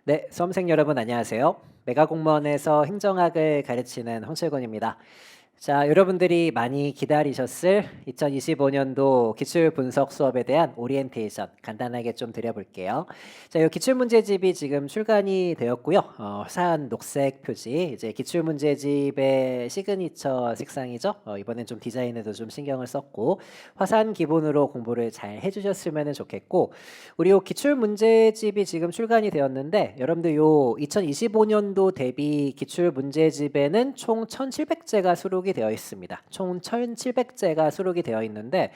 네, 수험생 여러분 안녕하세요. 메가공무원에서 행정학을 가르치는 홍철곤입니다. 자, 여러분들이 많이 기다리셨을 2025년도 기출분석 수업에 대한 오리엔테이션 간단하게 좀 드려볼게요. 자, 이 기출문제집이 지금 출간이 되었고요. 화사한 녹색 표지, 이제 기출문제집의 시그니처 색상이죠. 이번엔 좀 디자인에도 좀 신경을 썼고 화사한 기본으로 공부를 잘 해주셨으면 좋겠고, 우리 요 기출문제집이 지금 출간이 되었는데 여러분들 요 2025년도 대비 기출문제집에는 총 1,700제가 수록이 되어 있습니다. 총 1,700제가 수록이 되어 있는데,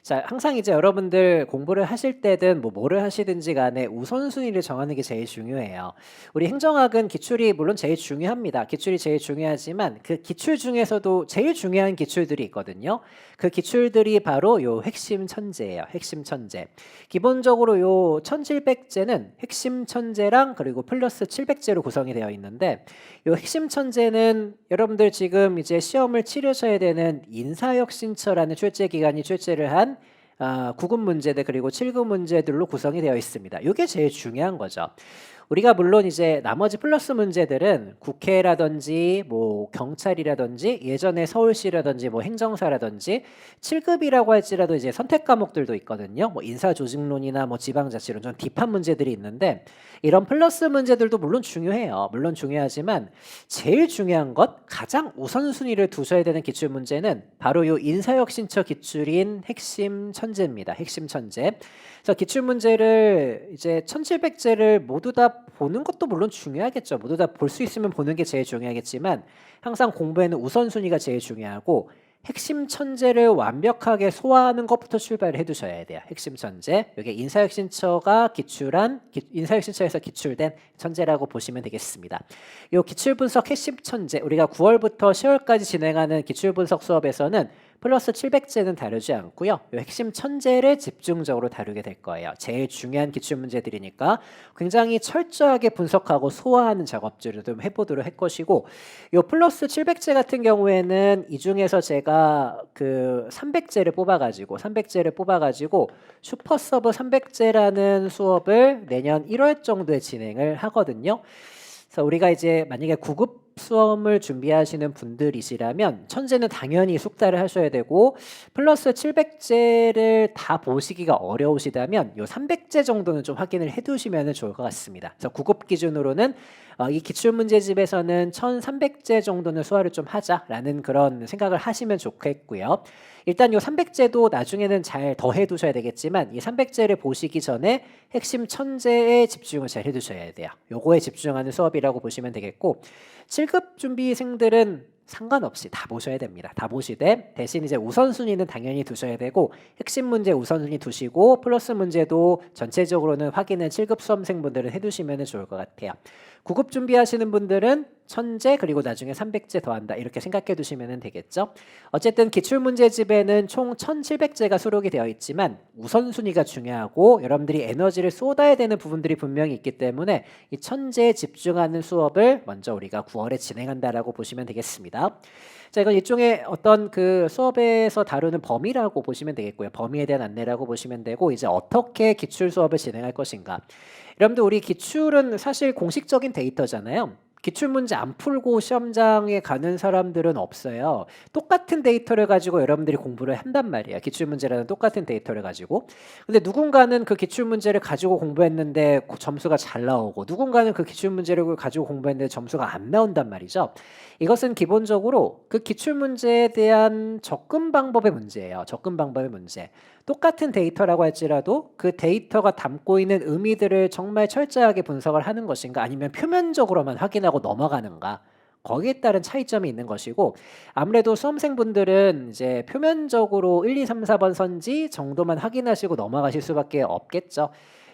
자, 항상 이제 여러분들 공부를 하실 때든 뭐를 하시든지 간에 우선순위를 정하는 게 제일 중요해요. 우리 행정학은 기출이 물론 제일 중요합니다. 기출이 제일 중요하지만 그 기출 중에서도 제일 중요한 기출들이 있거든요. 그 기출들이 바로 요 핵심 천재예요. 핵심 천재. 기본적으로 요 1,700제는 핵심 천재랑 그리고 플러스 700제로 구성이 되어 있는데, 요 핵심 천재는 여러분들 지금 이제 시험을 치르셔야 되는 인사혁신처라는 출제 기관이 출제를 한 9급 문제들 그리고 7급 문제들로 구성이 되어 있습니다. 이게 제일 중요한 거죠. 우리가 물론 이제 나머지 플러스 문제들은 국회라든지 뭐 경찰이라든지 예전에 서울시라든지 뭐 행정사라든지 7급이라고 할지라도 이제 선택 과목들도 있거든요. 뭐 인사조직론이나 뭐 지방자치론 좀 딥한 문제들이 있는데, 이런 플러스 문제들도 물론 중요해요. 물론 중요하지만 제일 중요한 것, 가장 우선순위를 두셔야 되는 기출 문제는 바로 요 인사혁신처 기출인 핵심 천재입니다. 핵심 천재. 그래서 기출 문제를 이제 1,700제를 모두 다 보는 것도 물론 중요하겠죠. 모두 다 볼 수 있으면 보는 게 제일 중요하겠지만, 항상 공부에는 우선순위가 제일 중요하고 핵심 천재를 완벽하게 소화하는 것부터 출발을 해두셔야 돼요. 핵심 천재. 여기 인사혁신처가 기출한 인사혁신처에서 기출된 천재라고 보시면 되겠습니다. 이 기출분석 핵심 천재, 우리가 9월부터 10월까지 진행하는 기출분석 수업에서는 플러스 700제는 다루지 않고요. 요 핵심 천재를 집중적으로 다루게 될 거예요. 제일 중요한 기출 문제들이니까 굉장히 철저하게 분석하고 소화하는 작업들을 좀 해보도록 할 것이고, 요 플러스 700제 같은 경우에는 이 중에서 제가 그 300제를 뽑아가지고 슈퍼서브 300제라는 수업을 내년 1월 정도에 진행을 하거든요. 그래서 우리가 이제 만약에 9급 수험을 준비하시는 분들이시라면 천재는 당연히 숙달을 하셔야 되고, 플러스 700제를 다 보시기가 어려우시다면 요 300제 정도는 좀 확인을 해두시면 좋을 것 같습니다. 그래서 9급 기준으로는 이 기출문제집에서는 1,300제 정도는 소화를 좀 하자라는 그런 생각을 하시면 좋겠고요. 일단 요 300제도 나중에는 잘 더 해두셔야 되겠지만, 이 300제를 보시기 전에 핵심 천재에 집중을 잘 해두셔야 돼요. 요거에 집중하는 수업이라고 보시면 되겠고, 7급 준비생들은 상관없이 다 보셔야 됩니다. 다 보시되 대신 이제 우선순위는 당연히 두셔야 되고, 핵심 문제 우선순위 두시고 플러스 문제도 전체적으로는 확인을 7급 수험생분들은 해두시면 좋을 것 같아요. 9급 준비하시는 분들은 천재 그리고 나중에 300제 더한다 이렇게 생각해 두시면 되겠죠. 어쨌든 기출문제집에는 총 1,700제가 수록이 되어 있지만 우선순위가 중요하고 여러분들이 에너지를 쏟아야 되는 부분들이 분명히 있기 때문에 이 천재에 집중하는 수업을 먼저 우리가 9월에 진행한다라고 보시면 되겠습니다. 자, 이건 일종의 어떤 그 수업에서 다루는 범위라고 보시면 되겠고요. 범위에 대한 안내라고 보시면 되고, 이제 어떻게 기출 수업을 진행할 것인가. 여러분들 우리 기출은 사실 공식적인 데이터잖아요. 기출문제 안 풀고 시험장에 가는 사람들은 없어요. 똑같은 데이터를 가지고 여러분들이 공부를 한단 말이에요. 기출문제라는 똑같은 데이터를 가지고. 근데 누군가는 그 기출문제를 가지고 공부했는데 점수가 잘 나오고, 누군가는 그 기출문제를 가지고 공부했는데 점수가 안 나온단 말이죠. 이것은 기본적으로 그 기출문제에 대한 접근 방법의 문제예요. 접근 방법의 문제. 똑같은 데이터라고 할지라도 그 데이터가 담고 있는 의미들을 정말 철저하게 분석을 하는 것인가, 아니면 표면적으로만 확인하고 넘어가는가, 거기에 따른 차이점이 있는 것이고, 아무래도 수험생분들은 이제 표면적으로 1, 2, 3, 4번 선지 정도만 확인하시고 넘어가실 수밖에 없겠죠.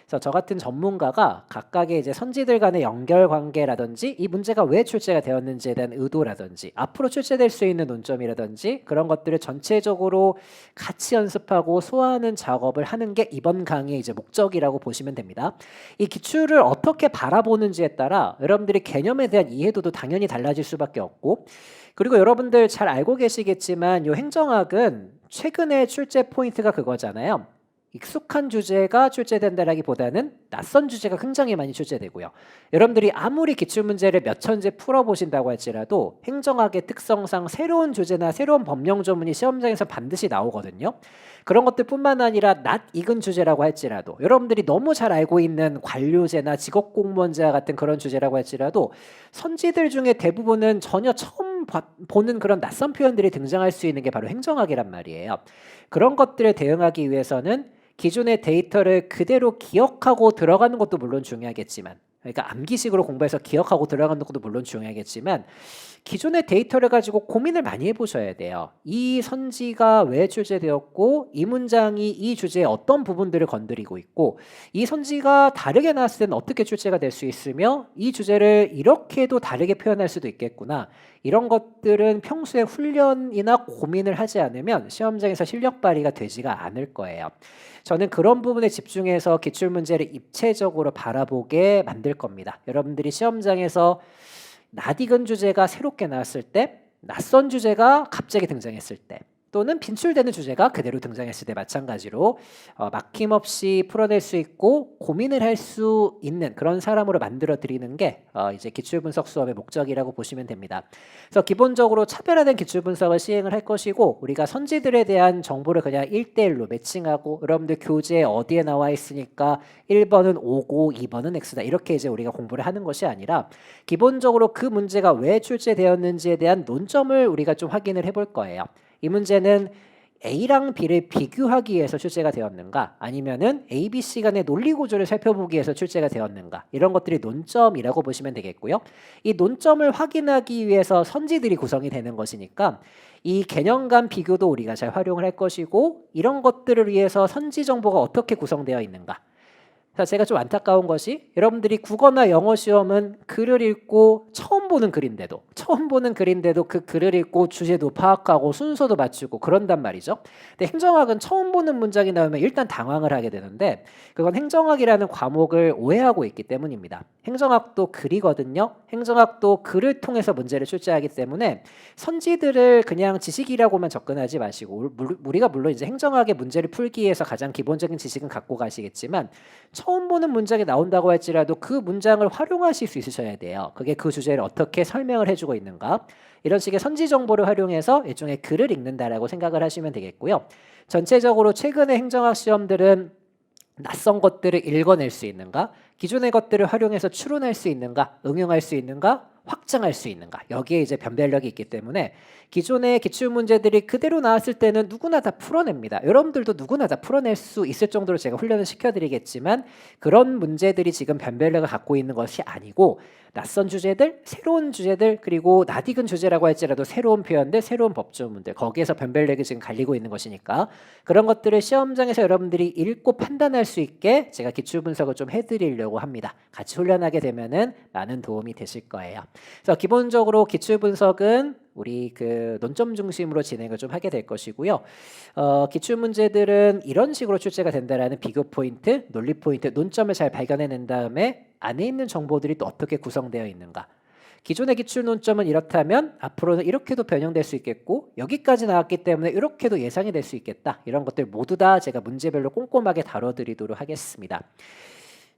그래서 저 같은 전문가가 각각의 이제 선지들 간의 연결 관계라든지 이 문제가 왜 출제가 되었는지에 대한 의도라든지 앞으로 출제될 수 있는 논점이라든지 그런 것들을 전체적으로 같이 연습하고 소화하는 작업을 하는 게 이번 강의의 이제 목적이라고 보시면 됩니다. 이 기출을 어떻게 바라보는지에 따라 여러분들이 개념에 대한 이해도도 당연히 달라질 수밖에 없고, 그리고 여러분들 잘 알고 계시겠지만 이 행정학은 최근에 출제 포인트가 그거잖아요. 익숙한 주제가 출제된다라기보다는 낯선 주제가 굉장히 많이 출제되고요. 여러분들이 아무리 기출문제를 몇 천제 풀어보신다고 할지라도 행정학의 특성상 새로운 주제나 새로운 법령 조문이 시험장에서 반드시 나오거든요. 그런 것들뿐만 아니라 낯익은 주제라고 할지라도 여러분들이 너무 잘 알고 있는 관료제나 직업공무원제와 같은 그런 주제라고 할지라도 선지들 중에 대부분은 전혀 처음 보는 그런 낯선 표현들이 등장할 수 있는 게 바로 행정학이란 말이에요. 그런 것들에 대응하기 위해서는 기존의 데이터를 그대로 기억하고 들어가는 것도 물론 중요하겠지만, 그러니까 암기식으로 공부해서 기억하고 들어가는 것도 물론 중요하겠지만 기존의 데이터를 가지고 고민을 많이 해보셔야 돼요. 이 선지가 왜 출제되었고 이 문장이 이 주제의 어떤 부분들을 건드리고 있고 이 선지가 다르게 나왔을 때는 어떻게 출제가 될 수 있으며 이 주제를 이렇게도 다르게 표현할 수도 있겠구나. 이런 것들은 평소에 훈련이나 고민을 하지 않으면 시험장에서 실력 발휘가 되지가 않을 거예요. 저는 그런 부분에 집중해서 기출문제를 입체적으로 바라보게 만들 겁니다. 여러분들이 시험장에서 낯익은 주제가 새롭게 나왔을 때, 낯선 주제가 갑자기 등장했을 때, 또는 빈출되는 주제가 그대로 등장했을 때 마찬가지로 막힘없이 풀어낼 수 있고 고민을 할 수 있는 그런 사람으로 만들어 드리는 게 이제 기출분석 수업의 목적이라고 보시면 됩니다. 그래서 기본적으로 차별화된 기출분석을 시행을 할 것이고 우리가 선지들에 대한 정보를 그냥 1대1로 매칭하고 여러분들 교재에 어디에 나와 있으니까 1번은 O고 2번은 X다 이렇게 이제 우리가 공부를 하는 것이 아니라 기본적으로 그 문제가 왜 출제되었는지에 대한 논점을 우리가 좀 확인을 해볼 거예요. 이 문제는 A랑 B를 비교하기 위해서 출제가 되었는가 아니면은 A, B, C 간의 논리 구조를 살펴보기 위해서 출제가 되었는가 이런 것들이 논점이라고 보시면 되겠고요. 이 논점을 확인하기 위해서 선지들이 구성이 되는 것이니까 이 개념 간 비교도 우리가 잘 활용을 할 것이고 이런 것들을 위해서 선지 정보가 어떻게 구성되어 있는가 제가 좀 안타까운 것이 여러분들이 국어나 영어 시험은 글을 읽고 처음 보는 글인데도 그 글을 읽고 주제도 파악하고 순서도 맞추고 그런단 말이죠. 근데 행정학은 처음 보는 문장이 나오면 일단 당황을 하게 되는데 그건 행정학이라는 과목을 오해하고 있기 때문입니다. 행정학도 글이거든요. 행정학도 글을 통해서 문제를 출제하기 때문에 선지들을 그냥 지식이라고만 접근하지 마시고 우리가 물론 이제 행정학의 문제를 풀기 위해서 가장 기본적인 지식은 갖고 가시겠지만 처음 보는 문장이 나온다고 할지라도 그 문장을 활용하실 수 있으셔야 돼요. 그게 그 주제를 어떻게 설명을 해주고 있는가 이런 식의 선지 정보를 활용해서 일종의 글을 읽는다라고 생각을 하시면 되겠고요. 전체적으로 최근의 행정학 시험들은 낯선 것들을 읽어낼 수 있는가 기존의 것들을 활용해서 추론할 수 있는가 응용할 수 있는가 확장할 수 있는가 여기에 이제 변별력이 있기 때문에 기존의 기출문제들이 그대로 나왔을 때는 누구나 다 풀어냅니다. 여러분들도 누구나 다 풀어낼 수 있을 정도로 제가 훈련을 시켜드리겠지만 그런 문제들이 지금 변별력을 갖고 있는 것이 아니고 낯선 주제들, 새로운 주제들 그리고 낯익은 주제라고 할지라도 새로운 표현들, 새로운 법조문들 거기에서 변별력이 지금 갈리고 있는 것이니까 그런 것들을 시험장에서 여러분들이 읽고 판단할 수 있게 제가 기출분석을 좀 해드리려고 합니다. 같이 훈련하게 되면은 많은 도움이 되실 거예요. 그래서 기본적으로 기출분석은 우리 그 논점 중심으로 진행을 좀 하게 될 것이고요. 기출 문제들은 이런 식으로 출제가 된다라는 비교 포인트, 논리 포인트, 논점을 잘 발견해낸 다음에 안에 있는 정보들이 또 어떻게 구성되어 있는가. 기존의 기출 논점은 이렇다면 앞으로는 이렇게도 변형될 수 있겠고 여기까지 나왔기 때문에 이렇게도 예상이 될 수 있겠다. 이런 것들 모두 다 제가 문제별로 꼼꼼하게 다뤄드리도록 하겠습니다.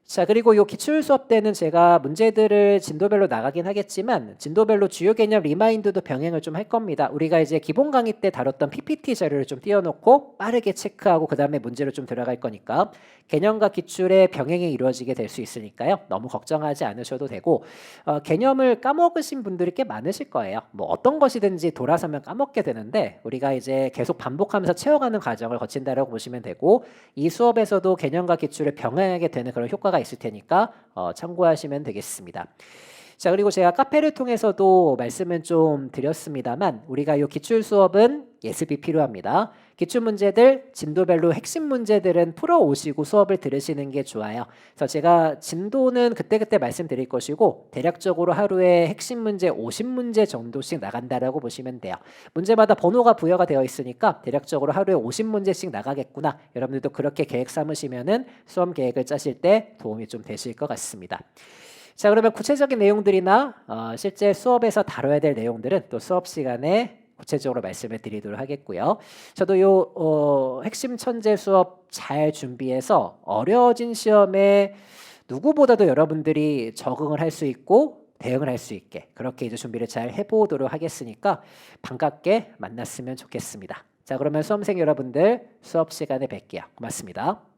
자 그리고 이 기출 수업 때는 제가 문제들을 진도별로 나가긴 하겠지만 진도별로 주요 개념 리마인드도 병행을 좀 할 겁니다. 우리가 이제 기본 강의 때 다뤘던 PPT 자료를 좀 띄워놓고 빠르게 체크하고 그 다음에 문제로 좀 들어갈 거니까 개념과 기출의 병행이 이루어지게 될 수 있으니까요. 너무 걱정하지 않으셔도 되고 개념을 까먹으신 분들이 꽤 많으실 거예요. 뭐 어떤 것이든지 돌아서면 까먹게 되는데 우리가 이제 계속 반복하면서 채워가는 과정을 거친다라고 보시면 되고 이 수업에서도 개념과 기출을 병행하게 되는 그런 효과가 있을 테니까 참고하시면 되겠습니다. 자 그리고 제가 카페를 통해서도 말씀은 좀 드렸습니다만 우리가 이 기출 수업은 예습이 필요합니다. 기출 문제들 진도별로 핵심 문제들은 풀어오시고 수업을 들으시는 게 좋아요. 그래서 제가 진도는 그때그때 말씀드릴 것이고 대략적으로 하루에 핵심 문제 50문제 정도씩 나간다라고 보시면 돼요. 문제마다 번호가 부여가 되어 있으니까 대략적으로 하루에 50문제씩 나가겠구나. 여러분들도 그렇게 계획 삼으시면은 수험 계획을 짜실 때 도움이 좀 되실 것 같습니다. 자 그러면 구체적인 내용들이나 실제 수업에서 다뤄야 될 내용들은 또 수업 시간에 구체적으로 말씀을 드리도록 하겠고요. 저도 요 핵심 천재 수업 잘 준비해서 어려워진 시험에 누구보다도 여러분들이 적응을 할 수 있고 대응을 할 수 있게 그렇게 이제 준비를 잘 해보도록 하겠으니까 반갑게 만났으면 좋겠습니다. 자, 그러면 수험생 여러분들 수업 시간에 뵐게요. 고맙습니다.